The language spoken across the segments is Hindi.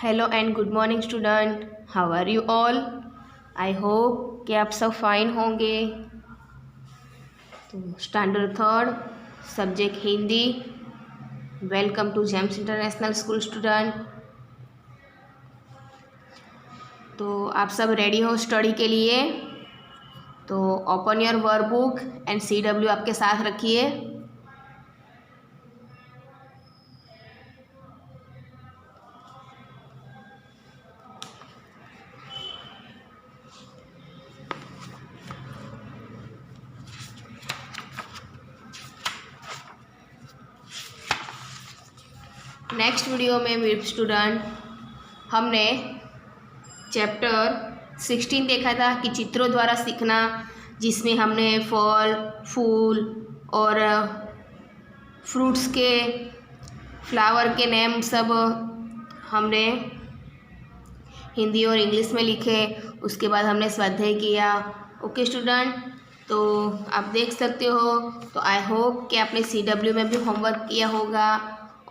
Hello and good morning student, how are you all. I hope कि आप सब फाइन होंगे। तो standard third, subject Hindi. Welcome to GEMS international school student. तो आप सब रेडी हो स्टडी के लिए? तो open your work book and CW आपके साथ रखिए। नेक्स्ट वीडियो में मेरे स्टूडेंट हमने चैप्टर 16 देखा था कि चित्रों द्वारा सीखना, जिसमें हमने फल, फूल और फ्रूट्स के, फ्लावर के नेम सब हमने हिंदी और इंग्लिश में लिखे। उसके बाद हमने स्वाध्याय किया। ओके स्टूडेंट, तो आप देख सकते हो। तो आई होप कि आपने CW में भी होमवर्क किया होगा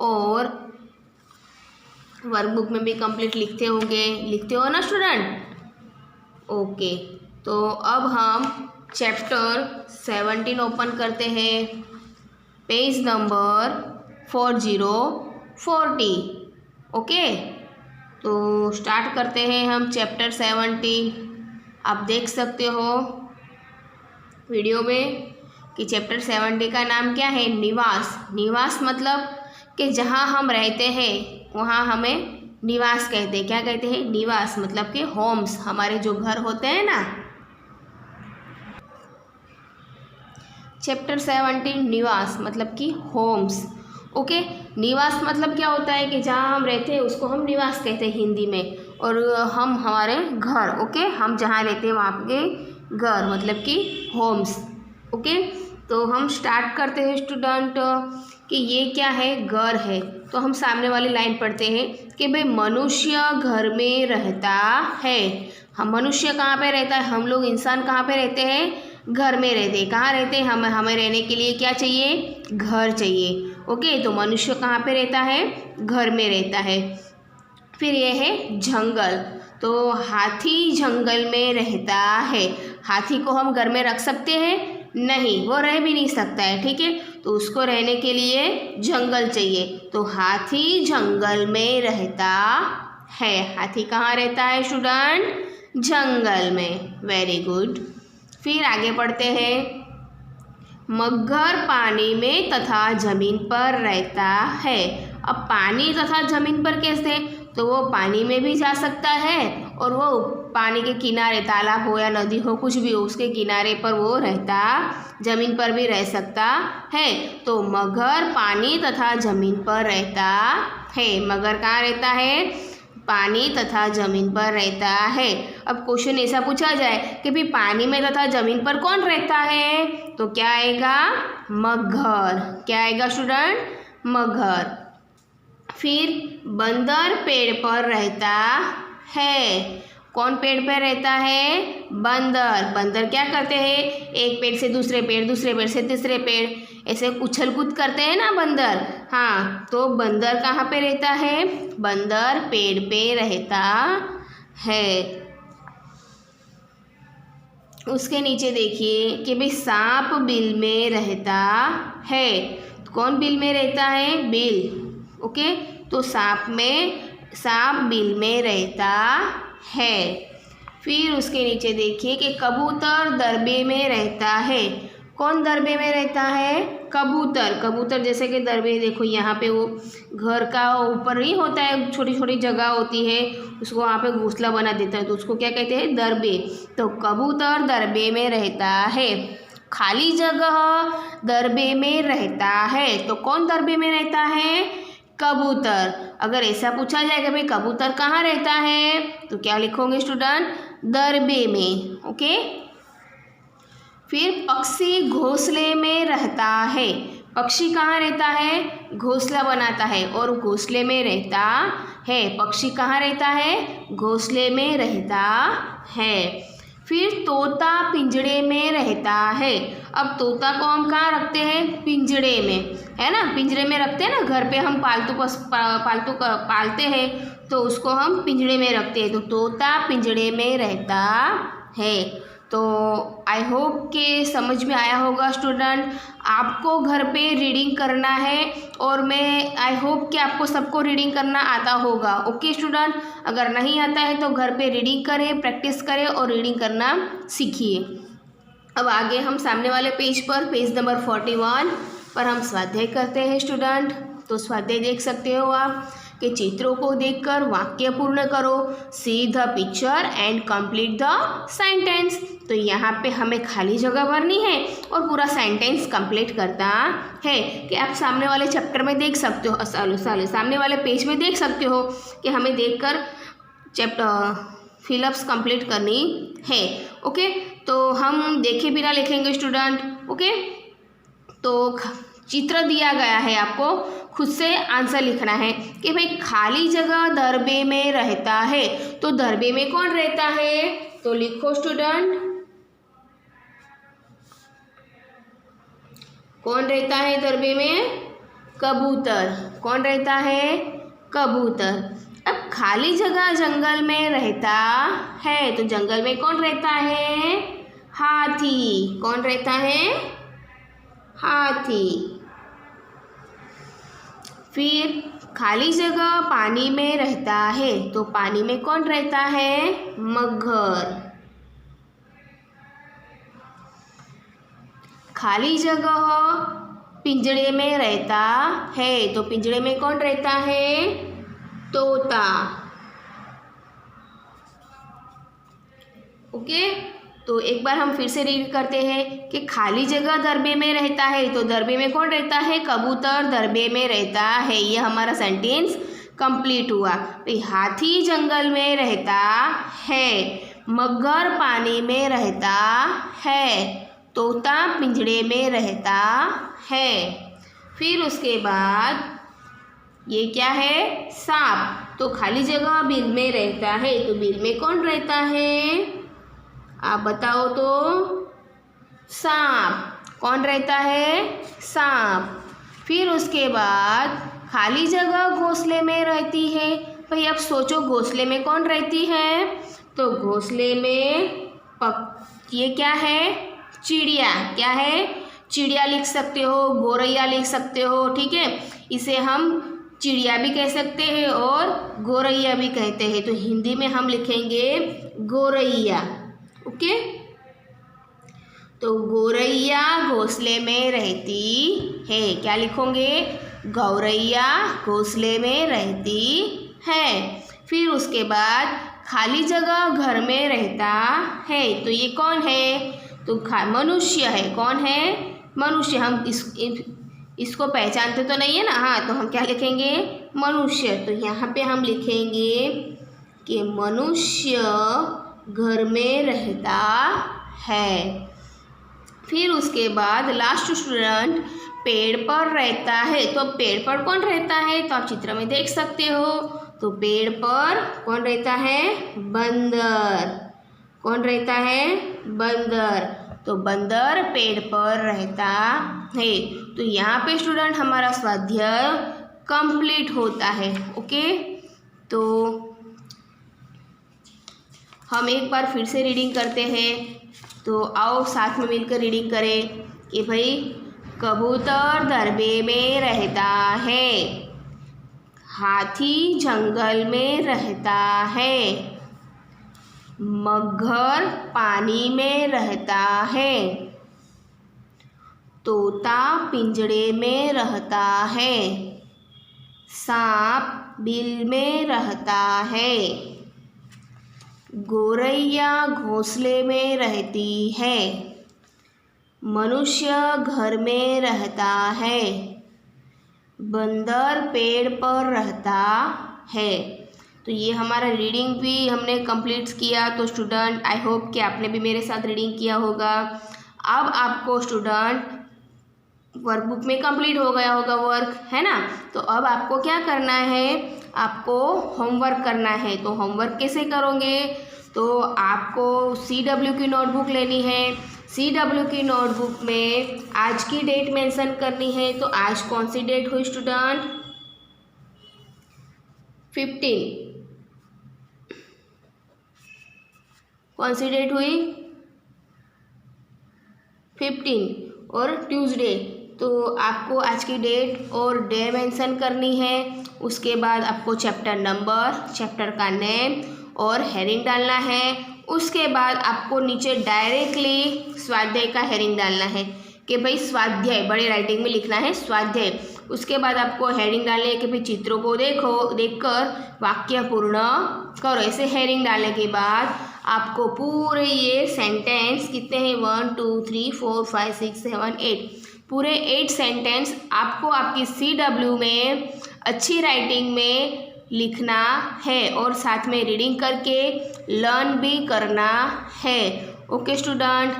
और वर्कबुक में भी कंप्लीट लिखते हो ना स्टूडेंट? ओके, तो अब हम चैप्टर 17 ओपन करते हैं, पेज नंबर 4040। ओके, तो स्टार्ट करते हैं हम चैप्टर 17। आप देख सकते हो वीडियो में कि चैप्टर 70 का नाम क्या है? निवास। निवास मतलब कि जहाँ हम रहते हैं वहाँ हमें निवास कहते हैं। क्या कहते हैं? निवास मतलब कि होम्स, हमारे जो घर होते हैं ना। चैप्टर 17 निवास मतलब कि होम्स। ओके, निवास मतलब क्या होता है कि जहाँ हम रहते हैं उसको हम निवास कहते हैं हिंदी में, और हम हमारे घर, ओके, हम जहाँ रहते हैं वहाँ के घर मतलब कि होम्स। ओके, तो हम स्टार्ट करते हैं स्टूडेंट कि ये क्या है? घर है। तो हम सामने वाली लाइन पढ़ते हैं कि भाई मनुष्य घर में रहता है। हम मनुष्य कहाँ पे रहता है? हम लोग इंसान कहाँ पे रहते हैं? घर में रहते हैं। कहाँ रहते हैं? हमें रहने के लिए क्या चाहिए? घर चाहिए। ओके, तो मनुष्य कहाँ पे रहता है? घर में रहता है। फिर ये है जंगल। तो हाथी जंगल में रहता है। हाथी को हम घर में रख सकते हैं? नहीं, वो रह भी नहीं सकता है। ठीक है, तो उसको रहने के लिए जंगल चाहिए। तो हाथी जंगल में रहता है। हाथी कहाँ रहता है स्टूडेंट? जंगल में। Very good. फिर आगे पढ़ते हैं। मगर पानी में तथा जमीन पर रहता है। अब पानी तथा जमीन पर कैसे? तो वो पानी में भी जा सकता है और वो पानी के किनारे, तालाब हो या नदी हो, कुछ भी हो, उसके किनारे पर वो रहता, जमीन पर भी रह सकता है। तो मगर पानी तथा जमीन पर रहता है। मगर कहाँ रहता है? पानी तथा जमीन पर रहता है। अब क्वेश्चन ऐसा पूछा जाए कि भाई पानी में तथा जमीन पर कौन रहता है? तो क्या आएगा? मगर। क्या आएगा स्टूडेंट? मगर। फिर बंदर पेड़ पर रहता है। कौन पेड़ पर रहता है? बंदर। बंदर क्या करते हैं? एक पेड़ से दूसरे पेड़, दूसरे पेड़ से तीसरे पेड़, ऐसे उछल कूद करते हैं ना बंदर। हाँ, तो बंदर कहाँ पे रहता है? बंदर पेड़ पे रहता है। उसके नीचे देखिए कि भाई सांप बिल में रहता है। कौन बिल में रहता है? बिल। ओके, तो सांप बिल में रहता है। फिर उसके नीचे देखिए कि कबूतर दरबे में रहता है। कौन दरबे में रहता है? कबूतर। कबूतर जैसे कि दरबे, देखो यहाँ पे वो घर का ऊपर ही होता है, छोटी छोटी जगह होती है, उसको वहाँ पे घोंसला बना देता है, तो उसको क्या कहते हैं? दरबे। तो कबूतर दरबे में रहता है। खाली जगह दरबे में रहता है। तो कौन दरबे में रहता है? कबूतर। अगर ऐसा पूछा जाए कि भाई कबूतर कहाँ रहता है, तो क्या लिखोगे स्टूडेंट? दरबे में। ओके, फिर पक्षी घोंसले में रहता है। पक्षी कहाँ रहता है? घोंसला बनाता है और घोंसले में रहता है। पक्षी कहाँ रहता है? घोंसले में रहता है। फिर तोता पिंजड़े में रहता है। अब तोता को हम कहाँ रखते हैं? पिंजड़े में, है ना, पिंजरे में रखते हैं ना। घर पे हम पालतू पालते हैं तो उसको हम पिंजड़े में रखते हैं। तो तोता पिंजड़े में रहता है। तो आई होप कि समझ में आया होगा स्टूडेंट। आपको घर पे रीडिंग करना है और मैं आई होप कि आपको सबको रीडिंग करना आता होगा। ओके स्टूडेंट, अगर नहीं आता है तो घर पे रीडिंग करें, प्रैक्टिस करें और रीडिंग करना सीखिए। अब आगे हम सामने वाले पेज पर, पेज नंबर 41 पर हम स्वाध्याय करते हैं स्टूडेंट। तो स्वाध्याय देख सकते हो आप कि चित्रों को देखकर वाक्य पूर्ण करो। See the picture and complete the sentence. तो यहाँ पे हमें खाली जगह भरनी है और पूरा सेंटेंस कंप्लीट करना है। कि आप सामने वाले चैप्टर में देख सकते हो, सामने वाले पेज में देख सकते हो कि हमें देखकर चैप्टर फिलअप्स कंप्लीट करनी है। ओके, तो हम देखे बिना लिखेंगे स्टूडेंट। ओके, तो चित्र दिया गया है, आपको खुद से आंसर लिखना है कि भाई खाली जगह दरबे में रहता है। तो दरबे में कौन रहता है? तो लिखो स्टूडेंट, कौन रहता है दरबे में? कबूतर। कौन रहता है? कबूतर। अब खाली जगह जंगल में रहता है। तो जंगल में कौन रहता है? हाथी। कौन रहता है? हाथी। फिर खाली जगह पानी में रहता है। तो पानी में कौन रहता है? मगर। खाली जगह पिंजड़े में रहता है। तो पिंजड़े में कौन रहता है? तोता। ओके, तो एक बार हम फिर से रीड करते हैं कि खाली जगह दरबे में रहता है। तो दरबे में कौन रहता है? कबूतर दरबे में रहता है। ये हमारा सेंटेंस कंप्लीट हुआ। हाथी जंगल में रहता है, मगर पानी में रहता है, तोता पिंजड़े में रहता है। फिर उसके बाद ये क्या है? सांप। तो खाली जगह बिल में रहता है। तो बिल में कौन रहता है? आप बताओ तो। सांप। कौन रहता है? सांप। फिर उसके बाद खाली जगह घोंसले में रहती है। भाई अब सोचो घोंसले में कौन रहती है? तो घोंसले में ये क्या है? चिड़िया। क्या है? चिड़िया लिख सकते हो, गोरैया लिख सकते हो। ठीक है, इसे हम चिड़िया भी कह सकते हैं और गोरैया भी कहते हैं। तो हिंदी में हम लिखेंगे गोरैया। ओके, तो गोरैया घोंसले में रहती है। क्या लिखोगे? गौरैया घोंसले में रहती है। फिर उसके बाद खाली जगह घर में रहता है। तो ये कौन है? तो मनुष्य है। कौन है? मनुष्य। हम इसको पहचानते तो नहीं है ना। हाँ, तो हम क्या लिखेंगे? मनुष्य। तो यहाँ पे हम लिखेंगे कि मनुष्य घर में रहता है। फिर उसके बाद लास्ट स्टूडेंट पेड़ पर रहता है। तो पेड़ पर कौन रहता है? तो आप चित्र में देख सकते हो। तो पेड़ पर कौन रहता है? बंदर। कौन रहता है? बंदर। तो बंदर पेड़ पर रहता है। तो यहाँ पे स्टूडेंट हमारा स्वाध्याय कंप्लीट होता है। ओके, तो हम एक बार फिर से रीडिंग करते हैं। तो आओ साथ में मिलकर रीडिंग करें कि भाई कबूतर दरबे में रहता है, हाथी जंगल में रहता है, मगर पानी में रहता है, तोता पिंजड़े में रहता है, सांप बिल में रहता है, गोरैया घोंसले में रहती है, मनुष्य घर में रहता है, बंदर पेड़ पर रहता है। तो ये हमारा रीडिंग भी हमने कंप्लीट किया। तो स्टूडेंट आई होप कि आपने भी मेरे साथ रीडिंग किया होगा। अब आपको स्टूडेंट वर्कबुक में कंप्लीट हो गया होगा वर्क, है ना। तो अब आपको क्या करना है? आपको होमवर्क करना है। तो होमवर्क कैसे करोगे? तो आपको CW की नोटबुक लेनी है। CW की नोटबुक में आज की डेट मेंशन करनी है। तो आज कौन सी डेट हुई स्टूडेंट? 15। कौन सी डेट हुई? 15 और ट्यूसडे। तो आपको आज की डेट और डे मेंशन करनी है। उसके बाद आपको चैप्टर नंबर, चैप्टर का नेम और हेडिंग डालना है। उसके बाद आपको नीचे डायरेक्टली स्वाध्याय का हेडिंग डालना है कि भाई स्वाध्याय, बड़े राइटिंग में लिखना है स्वाध्याय। उसके बाद आपको हेडिंग डालनी है कि भाई चित्रों को देखकर वाक्य पूर्ण करो। ऐसे हेडिंग डालने के बाद आपको पूरे ये सेंटेंस कितने हैं, 1 2 3 4 5 6 7 8, पूरे 8 सेंटेंस आपको आपकी CW में अच्छी राइटिंग में लिखना है और साथ में रीडिंग करके लर्न भी करना है। Okay student,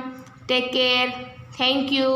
take care, thank you.